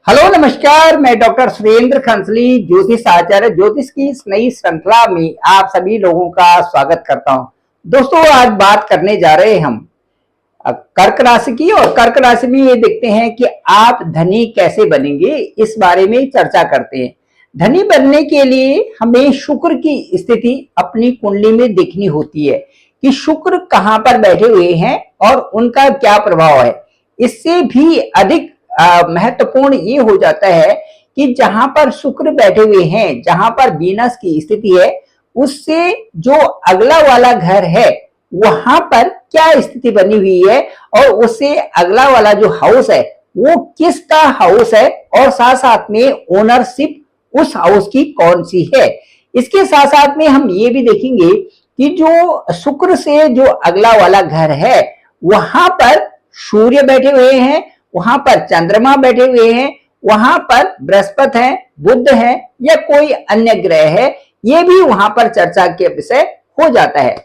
Hello नमस्कार, मैं doctor Surendra खंसली ज्योतिष आचार्य ज्योतिष की इस नई श्रृंखला में आप सभी लोगों का स्वागत करता हूं। दोस्तों, आज बात करने जा रहे हैं हम कर्क राशि की। और कर्क राशि में ये देखते हैं कि आप धनी कैसे बनेंगे, इस बारे में चर्चा करते हैं। धनी बनने के लिए हमें शुक्र की स्थिति अपनी कुंडली में देखनी होती है कि शुक्र कहां पर बैठे हुए हैं और उनका क्या प्रभाव है। इससे भी अधिक महत्वपूर्ण ये हो जाता है कि जहां पर शुक्र बैठे हुए हैं, जहां पर वीनस की स्थिति है, उससे जो अगला वाला घर है वहां पर क्या स्थिति बनी हुई है और उससे अगला वाला जो हाउस है वो किसका हाउस है, और साथ साथ में ओनरशिप उस हाउस की कौन सी है। इसके साथ साथ में हम ये भी देखेंगे कि जो शुक्र से जो अगला वाला घर है वहां पर सूर्य बैठे हुए हैं, वहां पर चंद्रमा बैठे हुए हैं, वहां पर बृहस्पति है, बुध है या कोई अन्य ग्रह है, ये भी वहां पर चर्चा के विषय हो जाता है।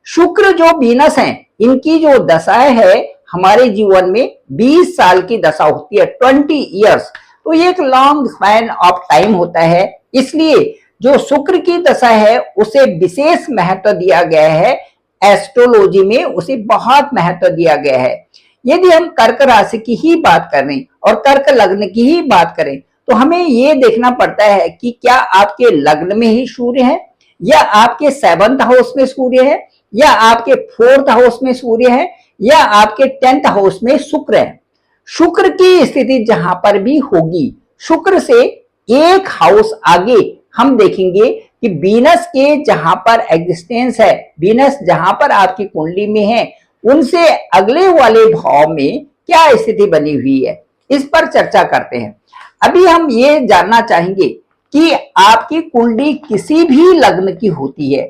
शुक्र जो वीनस हैं, इनकी जो दशा है हमारे जीवन में 20 साल की दशा होती है, 20 इयर्स। तो ये एक लॉन्ग स्पैन ऑफ टाइम होता है। इसलिए जो शुक्र की दशा है उसे विशेष महत्व दिया गया है, एस्ट्रोलॉजी में उसे बहुत महत्व दिया गया है। यदि हम कर्क राशि की ही बात करें और कर्क लग्न की ही बात करें तो हमें ये देखना पड़ता है कि क्या आपके लग्न में ही सूर्य है, या आपके 7th हाउस में सूर्य है, या आपके 4th हाउस में सूर्य है, या आपके 10th हाउस में शुक्र है। शुक्र की स्थिति जहां पर भी होगी, शुक्र से एक हाउस आगे हम देखेंगे कि वीनस के जहां पर एग्जिस्टेंस है, वीनस जहां पर आपकी कुंडली में है, उनसे अगले वाले भाव में क्या स्थिति बनी हुई है, इस पर चर्चा करते हैं। अभी हम ये जानना चाहेंगे कि आपकी कुंडली किसी भी लग्न की होती है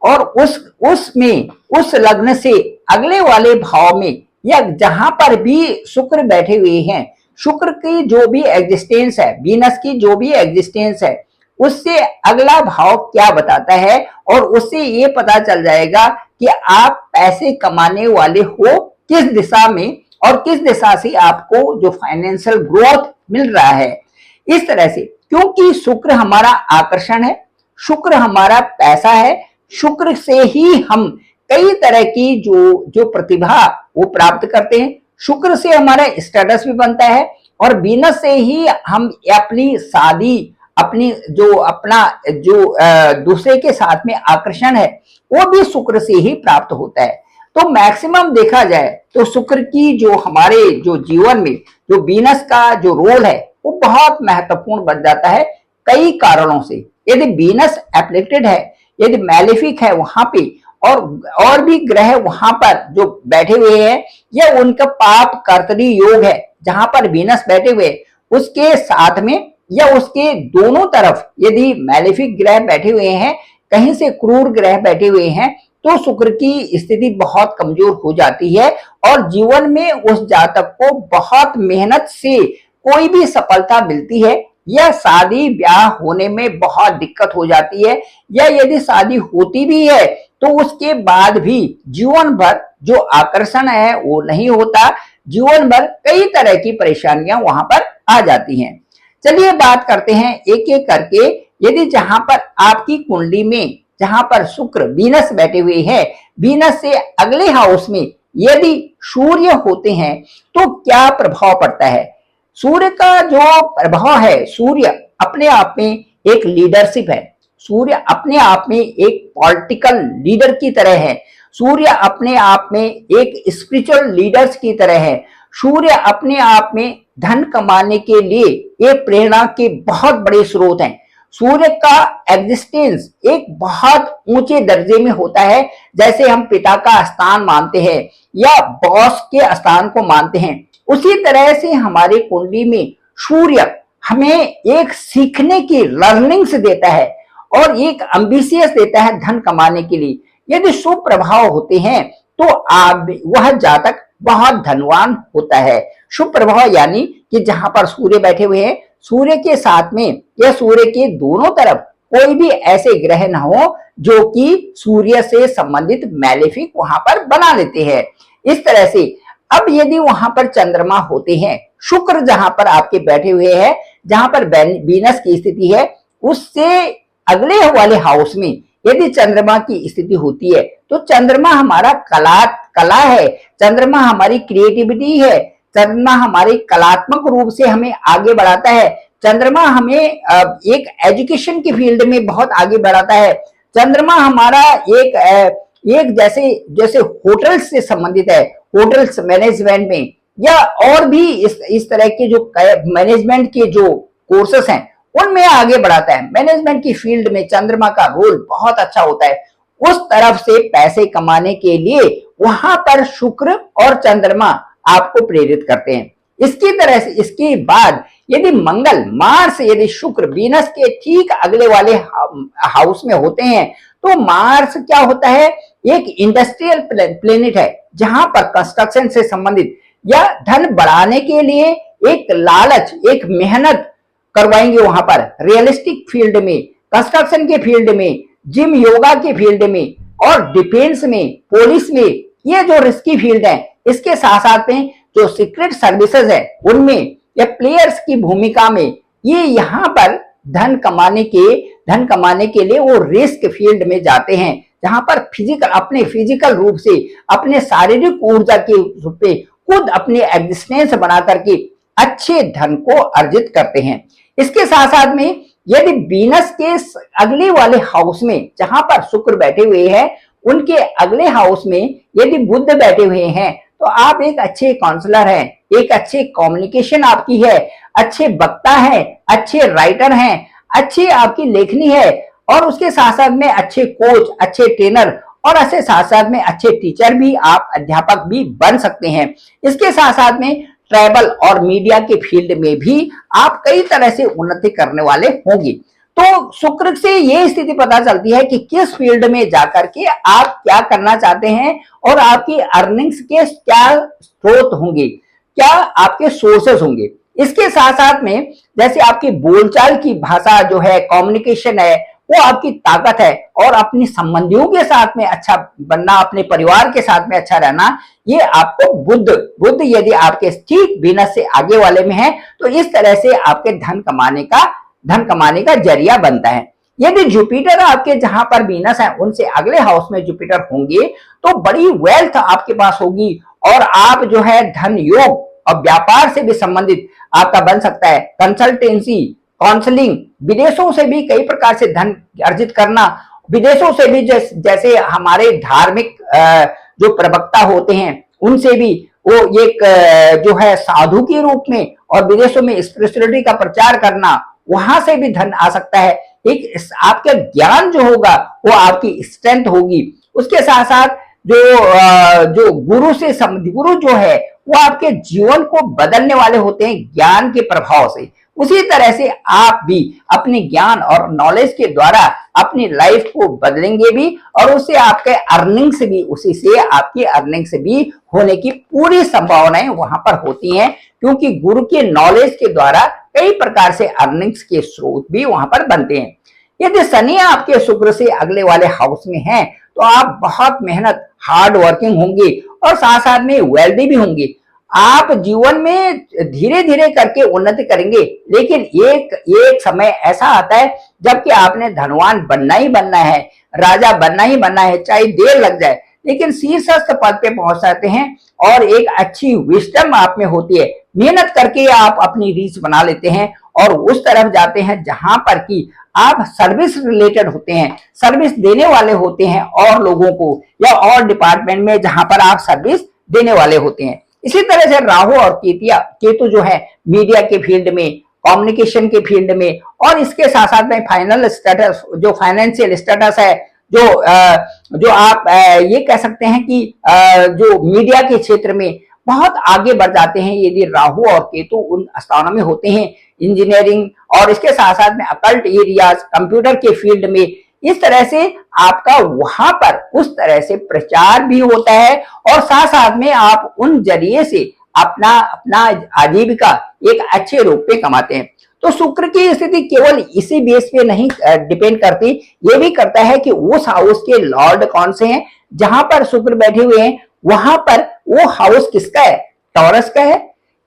और उस लग्न से अगले वाले भाव में या जहां पर भी शुक्र बैठे हुए हैं, शुक्र की जो भी एग्जिस्टेंस है, वीनस की जो भी एग्जिस्टेंस है, उससे अगला भाव क्या बताता है, और उससे ये पता चल जाएगा कि आप पैसे कमाने वाले हो किस दिशा में और किस दिशा से आपको जो फाइनेंशियल ग्रोथ मिल रहा है। इस तरह से, क्योंकि शुक्र हमारा आकर्षण है, शुक्र हमारा पैसा है, शुक्र से ही हम कई तरह की जो प्रतिभा वो प्राप्त करते हैं, शुक्र से हमारा स्टेटस भी बनता है, और वीनस से ही हम अपनी शादी, अपनी जो दूसरे के साथ में आकर्षण है वो भी शुक्र से ही प्राप्त होता है। तो मैक्सिमम देखा जाए तो शुक्र की जो हमारे जो जीवन में जो वीनस का जो रोल है वो बहुत महत्वपूर्ण बन जाता है कई कारणों से। यदि वीनस एप्लेक्टेड है, यदि मैलेफिक है वहां पे, और भी ग्रह वहां पर जो बैठे हुए हैं, या उनका पाप कर्तरी योग है जहां पर वीनस बैठे हुए, उसके साथ में या उसके दोनों तरफ यदि मैलेफिक ग्रह बैठे हुए हैं, कहीं से क्रूर ग्रह बैठे हुए हैं, तो शुक्र की स्थिति बहुत कमजोर हो जाती है और जीवन में उस जातक को बहुत मेहनत से कोई भी सफलता मिलती है, या शादी ब्याह होने में बहुत दिक्कत हो जाती है, या यदि शादी होती भी है तो उसके बाद भी जीवन भर जो आकर्षण है वो नहीं होता, जीवन भर कई तरह की परेशानियां वहां पर आ जाती हैं। चलिए बात करते हैं एक एक करके। यदि जहां पर आपकी कुंडली में जहां पर शुक्र वीनस बैठे हुए हैं, वीनस से अगले हाउस में यदि सूर्य होते हैं तो क्या प्रभाव पड़ता है। सूर्य का जो प्रभाव है, सूर्य अपने आप में एक लीडरशिप है, सूर्य अपने आप में एक पॉलिटिकल लीडर की तरह है, सूर्य अपने आप में एक स्पिरिचुअल लीडर्स की तरह है, सूर्य अपने आप में धन कमाने के लिए एक प्रेरणा के बहुत बड़े स्रोत हैं। सूर्य का एग्जिस्टेंस एक बहुत ऊंचे दर्जे में होता है, जैसे हम पिता का स्थान मानते हैं या बॉस के स्थान को मानते हैं, उसी तरह से हमारे कुंडली में सूर्य हमें एक सीखने की लर्निंग्स देता है और एक एम्बिशियस देता है धन कमाने के लिए। यदि शुभ प्रभाव होते हैं तो वह जातक बहुत धनवान होता है। शुभ प्रभाव यानी कि जहां पर सूर्य बैठे हुए हैं, सूर्य के साथ में या सूर्य के दोनों तरफ कोई भी ऐसे ग्रह ना हो जो कि सूर्य से संबंधित मैलेफिक वहां पर बना लेते हैं। इस तरह से अब यदि वहां पर चंद्रमा होते हैं, शुक्र जहां पर आपके बैठे हुए हैं, जहां पर वीनस की स्थिति है, उससे अगले वाले हाउस में यदि चंद्रमा की स्थिति होती है तो चंद्रमा हमारा कला है, चंद्रमा हमारी क्रिएटिविटी है, चंद्रमा हमारे कलात्मक रूप से हमें आगे बढ़ाता है, चंद्रमा हमें एक एजुकेशन की फील्ड में बहुत आगे बढ़ाता है, चंद्रमा हमारा एक जैसे जैसे होटल से संबंधित है, होटल्स मैनेजमेंट में या और भी इस तरह के जो मैनेजमेंट के जो कोर्सेस हैं उनमें आगे बढ़ाता है। मैनेजमेंट की फील्ड में चंद्रमा का रोल बहुत अच्छा होता है। उस तरफ से पैसे कमाने के लिए वहां पर शुक्र और चंद्रमा आपको प्रेरित करते हैं। इसकी तरह से इसके बाद यदि मंगल, मार्स, यदि शुक्र वीनस के ठीक अगले वाले हाउस में होते हैं तो मार्स क्या होता है, एक इंडस्ट्रियल प्लेनेट है, जहां पर कंस्ट्रक्शन से संबंधित या धन बढ़ाने के लिए एक लालच, एक मेहनत करवाएंगे वहां पर, रियलिस्टिक फील्ड में, कंस्ट्रक्शन के फील्ड में, जिम योगा के फील्ड में और डिफेंस में, पुलिस में, ये जो रिस्की फील्ड है, इसके साथ साथ में जो सीक्रेट सर्विसेज है उनमें या प्लेयर्स की भूमिका में, ये यहाँ पर धन कमाने के लिए वो रिस्क फील्ड में जाते हैं, जहां पर अपने फिजिकल रूप से, अपने शारीरिक ऊर्जा के रूप में खुद अपने एग्जिस्टेंस बना करके अच्छे धन को अर्जित करते हैं। इसके साथ साथ में यदि वीनस के अगले वाले हाउस में जहां पर शुक्र बैठे हुए हैं, उनके अगले हाउस में यदि बुध बैठे हुए हैं तो आप एक अच्छे काउंसलर हैं, एक अच्छे कम्युनिकेशन आपकी है, अच्छे वक्ता हैं, अच्छे राइटर हैं, अच्छी आपकी लेखनी है और उसके साथ साथ में अच्छे कोच, अच्छे ट्रेनर और ऐसे साथ साथ में अच्छे टीचर भी, आप अध्यापक भी बन सकते हैं। इसके साथ साथ में ट्रैवल और मीडिया के फील्ड में भी आप कई तरह से उन्नति करने वाले होंगे। तो शुक्र से ये स्थिति पता चलती है कि किस फील्ड में जाकर के आप क्या करना चाहते हैं और आपकी अर्निंग्स के क्या स्रोत होंगे, क्या आपके सोर्सेस होंगे। इसके साथ साथ में जैसे आपकी बोलचाल की भाषा जो है, कम्युनिकेशन है, वो आपकी ताकत है और अपनी संबंधियों के साथ में अच्छा बनना, अपने परिवार के साथ में अच्छा रहना, ये आपको बुध यदि आपके ठीक वीनस से आगे वाले में है तो इस तरह से आपके धन कमाने का जरिया बनता है। यदि जुपिटर आपके जहां पर वीनस है उनसे अगले हाउस में जुपिटर होंगे तो बड़ी वेल्थ आपके पास होगी और आप जो है धन योग और व्यापार से भी संबंधित आपका बन सकता है, कंसल्टेंसी, काउंसलिंग, विदेशों से भी कई प्रकार से धन अर्जित करना, विदेशों से भी जैसे हमारे धार्मिक जो प्रवक्ता होते हैं उनसे भी वो एक जो है साधु के रूप में और विदेशों में स्पिरिचुअलिटी का प्रचार करना, वहां से भी धन आ सकता है। एक आपका ज्ञान जो होगा वो आपकी स्ट्रेंथ होगी। उसके साथ साथ जो गुरु जो है वो आपके जीवन को बदलने वाले होते हैं ज्ञान के प्रभाव से। उसी तरह से आप भी अपने ज्ञान और नॉलेज के द्वारा अपनी लाइफ को बदलेंगे भी और उससे आपके अर्निंग्स भी, उसी से आपकी अर्निंग्स भी होने की पूरी संभावनाएं वहां पर होती हैं, क्योंकि गुरु के नॉलेज के द्वारा कई प्रकार से अर्निंग्स के स्रोत भी वहां पर बनते हैं। यदि शनि आपके शुक्र से अगले वाले हाउस में है तो आप बहुत मेहनत, हार्ड वर्किंग होंगे और साथ साथ में वेल्दी भी होंगे। आप जीवन में धीरे धीरे करके उन्नति करेंगे, लेकिन एक समय ऐसा आता है जबकि आपने धनवान बनना ही बनना है, राजा बनना ही बनना है, चाहे देर लग जाए, लेकिन शीर्षस्थ पद पे पहुंच जाते हैं और एक अच्छी विजडम आप में होती है। मेहनत करके आप अपनी रीच बना लेते हैं और उस तरफ जाते हैं जहां पर कि आप सर्विस रिलेटेड होते हैं, सर्विस देने वाले होते हैं और लोगों को या और डिपार्टमेंट में जहां पर आप सर्विस देने वाले होते हैं। इसी तरह से राहु और केतु जो है मीडिया के फील्ड में, कम्युनिकेशन के फील्ड में और इसके साथ साथ में फाइनल स्टेटस, जो फाइनेंशियल स्टेटस है, जो आप ये कह सकते हैं कि जो मीडिया के क्षेत्र में बहुत आगे बढ़ जाते हैं यदि राहु और केतु उन स्थानों में होते हैं। इंजीनियरिंग और इसके साथ साथ में अकल्ट एरियाज, कंप्यूटर के फील्ड में, इस तरह से आपका वहां पर उस तरह से प्रचार भी होता है और साथ साथ में आप उन जरिए से अपना आजीविका एक अच्छे रूप में कमाते हैं। तो शुक्र की स्थिति केवल इसी बेस पे नहीं डिपेंड करती, ये भी करता है कि उस हाउस के लॉर्ड कौन से हैं। जहां पर शुक्र बैठे हुए हैं वहां पर वो हाउस किसका है, टॉरस का है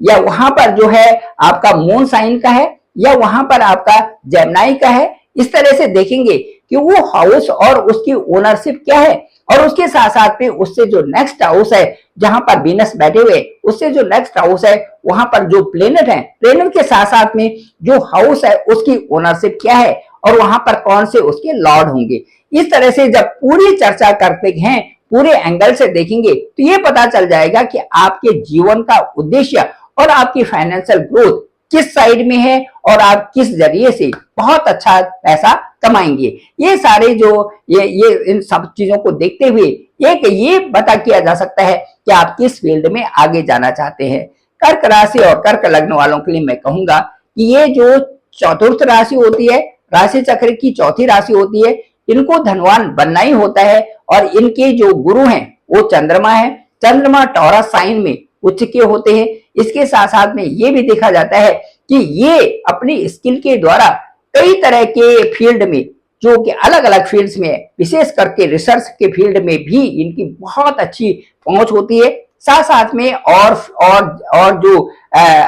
या वहां पर जो है आपका मून साइन का है, या वहां पर आपका जेमिनी का है। इस तरह से देखेंगे कि वो हाउस और उसकी ओनरशिप क्या है, और उसके साथ साथ में उससे जो नेक्स्ट हाउस है जहां पर वीनस बैठे हुए, उससे जो नेक्स्ट हाउस है वहां पर जो प्लेनेट है, प्लेनेट के साथ साथ में जो हाउस है उसकी ओनरशिप क्या है, और वहां पर कौन से उसके लॉर्ड होंगे। इस तरह से जब पूरी चर्चा करते हैं, पूरे एंगल से देखेंगे, तो ये पता चल जाएगा कि आपके जीवन का उद्देश्य और आपकी फाइनेंशियल ग्रोथ किस साइड में है, और आप किस जरिए से बहुत अच्छा पैसा कमाएंगे। ये सारे जो ये इन सब चीजों को देखते हुए एक ये पता किया जा सकता है कि आप किस फील्ड में आगे जाना चाहते हैं। कर्क राशि और कर्क लग्न वालों के लिए मैं कहूंगा कि ये जो चतुर्थ राशि होती है, राशि चक्र की चौथी राशि होती है, इनको धनवान बनना ही होता है। और इनके जो गुरु हैं वो चंद्रमा है। चंद्रमा टॉरस साइन में उच्च के होते हैं। इसके साथ साथ में ये भी देखा जाता है कि ये अपनी स्किल के द्वारा कई तरह के फील्ड में, जो कि अलग अलग फील्ड्स में है, विशेष करके रिसर्च के फील्ड में भी इनकी बहुत अच्छी पहुंच होती है। साथ साथ में और जो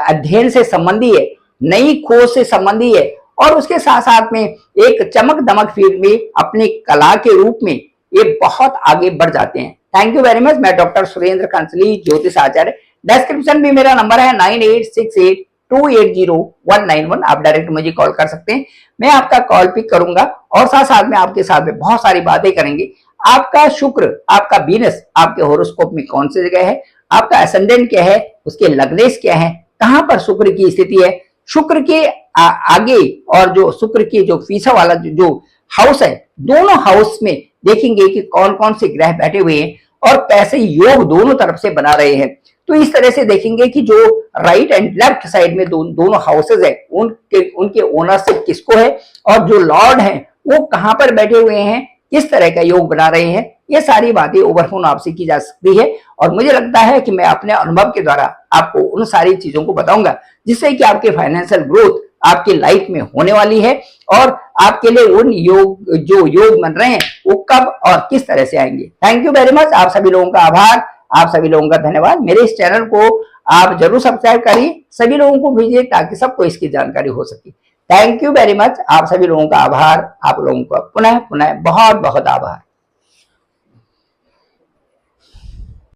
अध्ययन से संबंधी है, नई खोज से संबंधी है, और उसके साथ साथ में एक चमक दमक फील्ड में अपनी कला के रूप में ये बहुत आगे बढ़ जाते हैं। Thank you very much. मैं डॉक्टर सुरेंद्र कंसली, ज्योतिष आचार्य। डिस्क्रिप्शन में मेरा नंबर है 9868280191। आप डायरेक्ट मुझे कॉल कर सकते हैं, मैं आपका कॉल पिक करूंगा, और साथ साथ में आपके साथ में बहुत सारी बातें करेंगे। आपका शुक्र, आपका वीनस आपके होरोस्कोप में कौन सी जगह है, आपका एसेंडेंट क्या है, उसके लग्नेश क्या है, कहां पर शुक्र की स्थिति है, शुक्र के आगे और जो शुक्र के जो पीछे वाला जो हाउस है, दोनों हाउस में देखेंगे कि कौन कौन से ग्रह बैठे हुए हैं, और कैसे योग दोनों तरफ से बना रहे हैं। तो इस तरह से देखेंगे कि जो राइट एंड लेफ्ट साइड में दोनों हाउसेज है, उनके ओनरशिप किसको है, और जो लॉर्ड है वो कहां पर बैठे हुए हैं, किस तरह का योग बना रहे हैं। ये सारी बातें ओवरफोन आपसे की जा सकती है, और मुझे लगता है कि मैं अपने अनुभव के द्वारा आपको उन सारी चीजों को बताऊंगा जिससे कि आपके फाइनेंशियल ग्रोथ आपकी लाइफ में होने वाली है, और आपके लिए उन जो योग बन रहे हैं वो कब और किस तरह से आएंगे। Thank you very much. आप सभी लोगों का आभार, आप सभी लोगों का धन्यवाद। मेरे इस चैनल को आप जरूर सब्सक्राइब करिए, सभी लोगों को भेजिए ताकि सबको इसकी जानकारी हो सके। Thank you very much. आप सभी लोगों का आभार, आप लोगों का पुनः पुनः बहुत बहुत आभार।